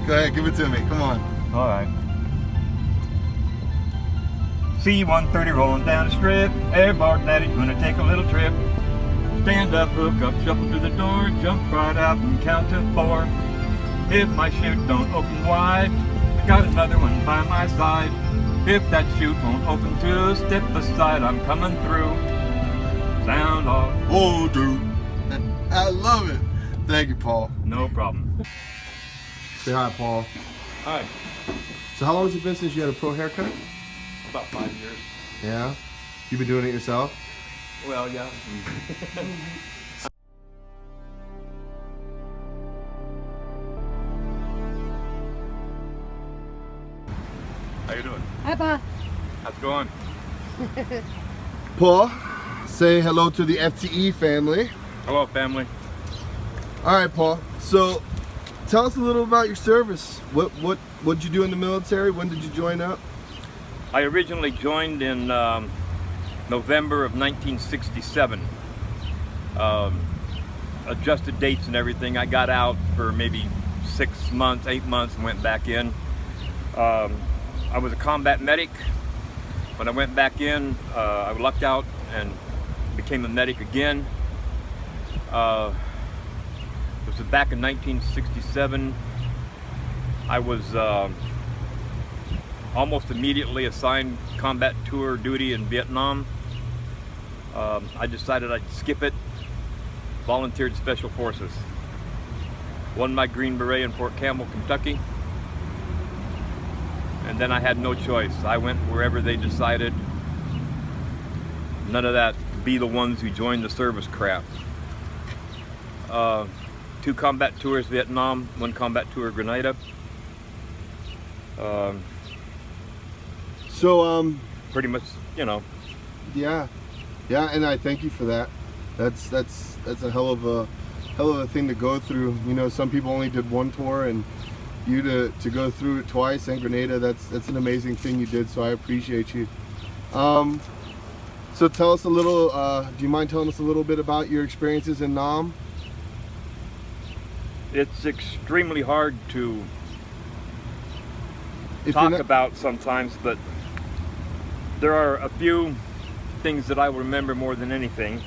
Go ahead, give it to me. Come on. All right. C-130 rolling down the strip. Airborne daddy's gonna take a little trip. Stand up, hook up, shuffle to the door, jump right out and count to 4. If my chute don't open wide, got another one by my side. If that chute won't open too, step aside, I'm coming through. Sound off. Oh, dude. I love it. Thank you, Paul. No problem. Say hi, Paul. Hi. So how long has it been since you had a pro haircut? About 5 years. Yeah? You've been doing it yourself? Well, yeah. How you doing? Hi, Pa. How's it going? Paul, say hello to the FTE family. Hello, family. All right, Paul. So tell us a little about your service. What'd you do in the military? When did you join up? I originally joined in November of 1967. Adjusted dates and everything. I got out for maybe 6 months, 8 months, and went back in. I was a combat medic. When I went back in, I lucked out and became a medic again. It was back in 1967. I was almost immediately assigned combat tour duty in Vietnam. I decided I'd skip it, volunteered Special Forces. Won my Green Beret in Fort Campbell, Kentucky. And then I had no choice. I went wherever they decided. None of that be the ones who joined the service crap. 2 combat tours Vietnam, 1 combat tour Grenada. Pretty much, you know. Yeah, and I thank you for that. That's a hell of a thing to go through. You know, some people only did 1 tour, and you to go through it twice in Grenada, that's an amazing thing you did. So I appreciate you. So tell us a little. Do you mind telling us a little bit about your experiences in Nam? It's extremely hard to talk about sometimes, but there are a few things that I remember more than anything.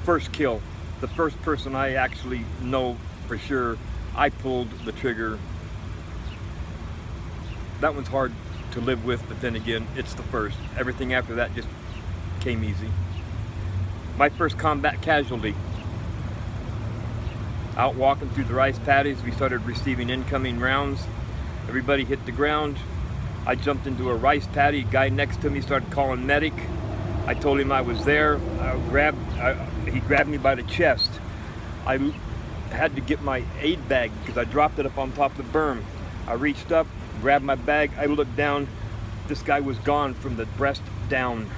First kill. The first person I actually know for sure, I pulled the trigger. That one's hard to live with, but then again, it's the first. Everything after that just came easy. My first combat casualty. Out walking through the rice paddies, we started receiving incoming rounds. Everybody hit the ground. I jumped into a rice paddy. Guy next to me started calling medic. I told him I was there. He grabbed me by the chest. I had to get my aid bag because I dropped it up on top of the berm. I reached up, grabbed my bag. I looked down. This guy was gone from the breast down.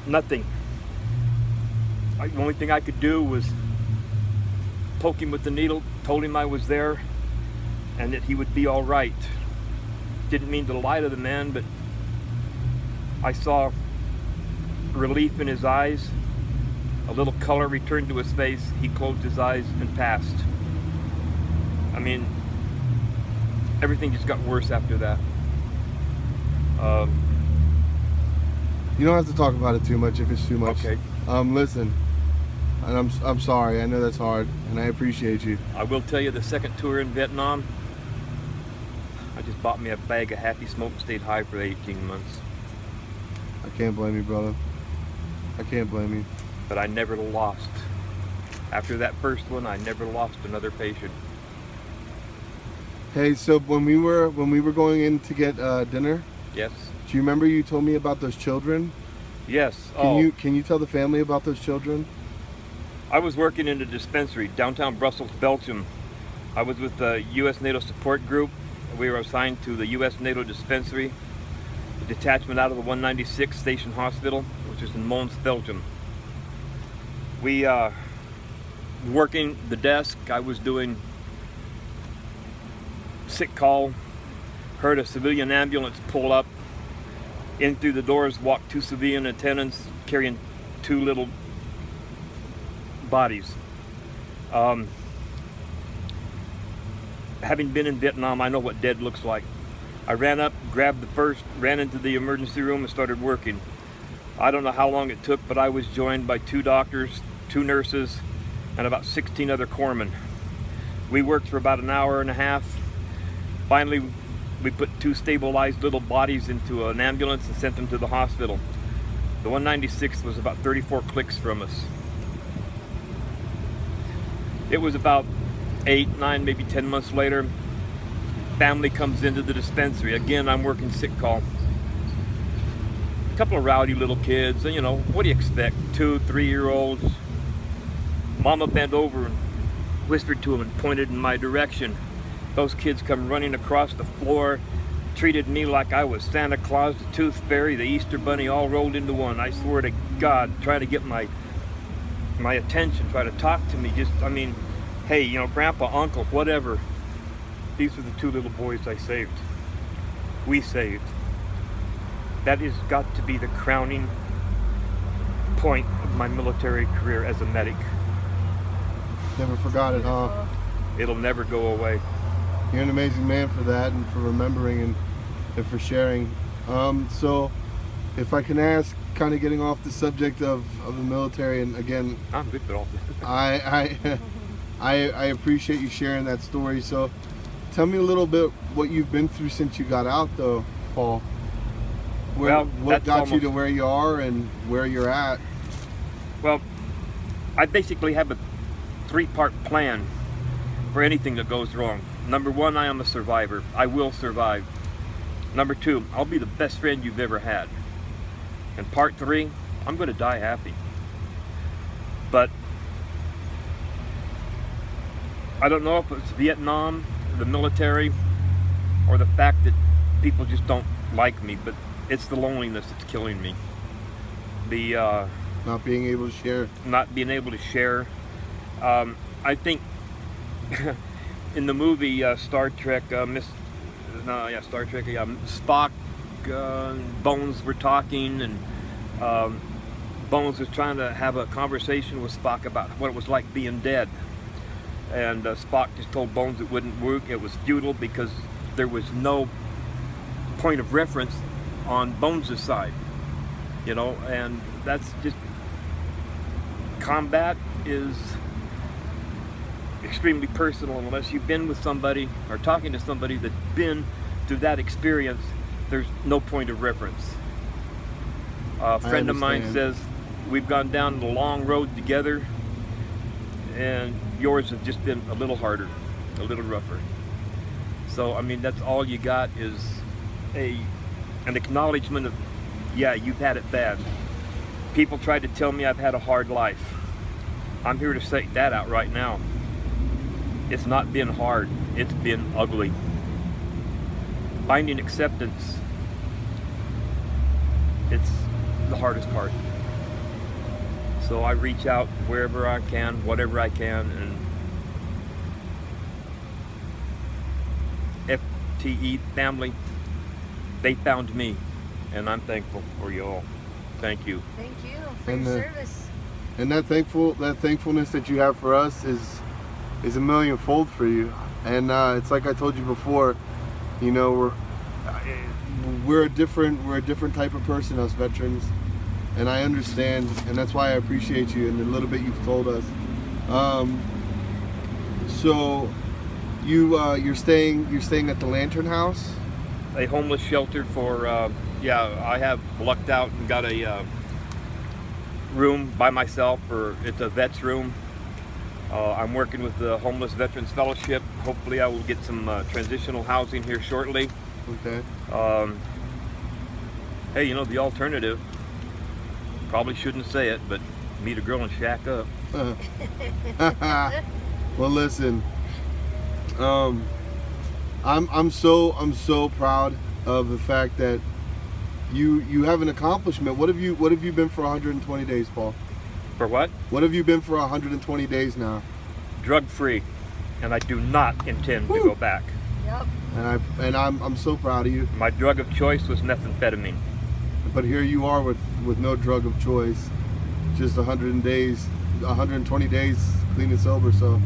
Nothing. The only thing I could do was poke him with the needle, told him I was there and that he would be all right. Didn't mean to lie to the man, but I saw relief in his eyes. A little color returned to his face. He closed his eyes and passed. I mean, everything just got worse after that. You don't have to talk about it too much if it's too much. Okay. Listen, and I'm sorry. I know that's hard, and I appreciate you. I will tell you, the second tour in Vietnam, I just bought me a bag of Happy Smoke and stayed high for 18 months. I can't blame you, brother. I can't blame you. But I never lost. After that first one, I never lost another patient. Hey, so when we were going in to get dinner, Yes. do you remember you told me about those children? Yes. Can you tell the family about those children? I was working in a dispensary, downtown Brussels, Belgium. I was with the U.S. NATO support group. We were assigned to the U.S. NATO dispensary, a detachment out of the 196 Station Hospital, which is in Mons, Belgium. We working the desk. I was doing sick call. Heard a civilian ambulance pull up. In through the doors walked 2 civilian attendants carrying 2 little bodies. Um, Having been in Vietnam, I know what dead looks like. I ran up, grabbed the first, ran into the emergency room and started working. I don't know how long it took, but I was joined by 2 doctors, 2 nurses, and about 16 other corpsmen. We worked for about an hour and a half. Finally, we put 2 stabilized little bodies into an ambulance and sent them to the hospital. The 196th was about 34 clicks from us. It was about 8, 9, maybe 10 months later. Family comes into the dispensary. Again, I'm working sick call. A couple of rowdy little kids, you know, what do you expect? 2, 3-year-olds. Mama bent over and whispered to them and pointed in my direction. Those kids come running across the floor, treated me like I was Santa Claus, the Tooth Fairy, the Easter Bunny, all rolled into one. I swear to God, trying to get my attention, try to talk to me. Just, I mean, hey, you know, grandpa, uncle, whatever. These are the 2 little boys I saved. We saved. That has got to be the crowning point of my military career as a medic. Never forgot it, huh? It'll never go away. You're an amazing man for that and for remembering and for sharing. So if I can ask, kind of getting off the subject of the military, and again, I'm good for all that. I appreciate you sharing that story. So tell me a little bit what you've been through since you got out, though, Paul. What got you to where you are and where you're at? Well, I basically have a 3-part plan for anything that goes wrong. Number 1, I am a survivor. I will survive. Number 2, I'll be the best friend you've ever had. And part 3, I'm going to die happy. But I don't know if it's Vietnam, the military, or the fact that people just don't like me, but it's the loneliness that's killing me. The not being able to share. Not being able to share. I think in the movie Star Trek, Spock and Bones were talking, and Bones was trying to have a conversation with Spock about what it was like being dead. And Spock just told Bones it wouldn't work. It was futile because there was no point of reference on Bones' side, you know, and that's just, combat is extremely personal. Unless you've been with somebody or talking to somebody that's been through that experience, there's no point of reference. A friend of mine says, we've gone down the long road together, and yours has just been a little harder, a little rougher. So, I mean, that's all you got is an acknowledgement of, yeah, you've had it bad. People tried to tell me I've had a hard life. I'm here to say that out right now. It's not been hard, it's been ugly. Finding acceptance, it's the hardest part. So I reach out wherever I can, whatever I can, and FTE family, they found me, and I'm thankful for you all. Thank you. Thank you for your service. And that thankfulness that you have for us is a millionfold for you. And it's like I told you before, you know, we're a different type of person, us veterans, and I understand, and that's why I appreciate you and the little bit you've told us. So you're staying at the Lantern House, a homeless shelter for I have lucked out and got a room by myself, or it's a vet's room. I'm working with the Homeless Veterans Fellowship. Hopefully I will get some transitional housing here shortly. Okay. Hey, you know, the alternative, probably shouldn't say it, but meet a girl and shack up. Well, listen, I'm so proud of the fact that you have an accomplishment. What have you been for 120 days, Paul? For what? What have you been for 120 days now? Drug free, and I do not intend to go back. Yep. And I'm so proud of you. My drug of choice was methamphetamine. But here you are with no drug of choice, just 120 days clean and sober. So,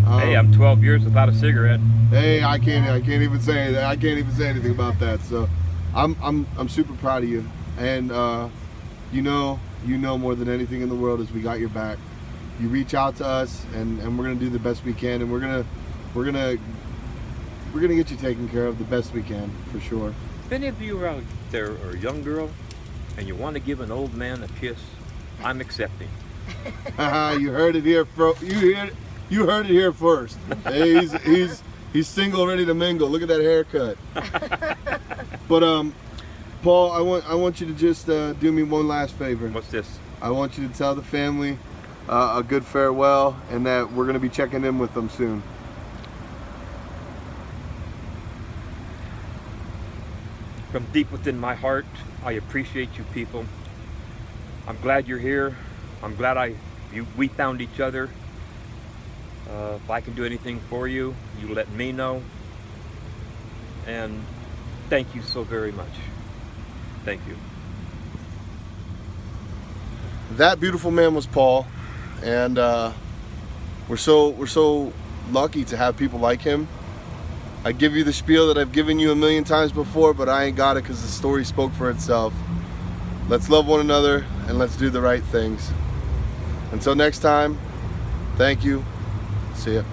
Hey, I'm 12 years without a cigarette. hey, I can't even say that. I can't even say anything about that. So, I'm super proud of you, and you know more than anything in the world is we got your back. You reach out to us, and we're gonna do the best we can, and we're gonna get you taken care of the best we can, for sure. If any of you out there are a young girl and you want to give an old man a kiss, I'm accepting. You heard it here, you heard it here first. Hey, he's single, ready to mingle. Look at that haircut. But Paul, I want you to just do me one last favor. What's this? I want you to tell the family a good farewell, and that we're gonna be checking in with them soon. From deep within my heart, I appreciate you people. I'm glad you're here. I'm glad we found each other. If I can do anything for you, you let me know. And thank you so very much. Thank you. That beautiful man was Paul, and we're so lucky to have people like him. I give you the spiel that I've given you a million times before, but I ain't got it because the story spoke for itself. Let's love one another and let's do the right things. Until next time, thank you. See ya.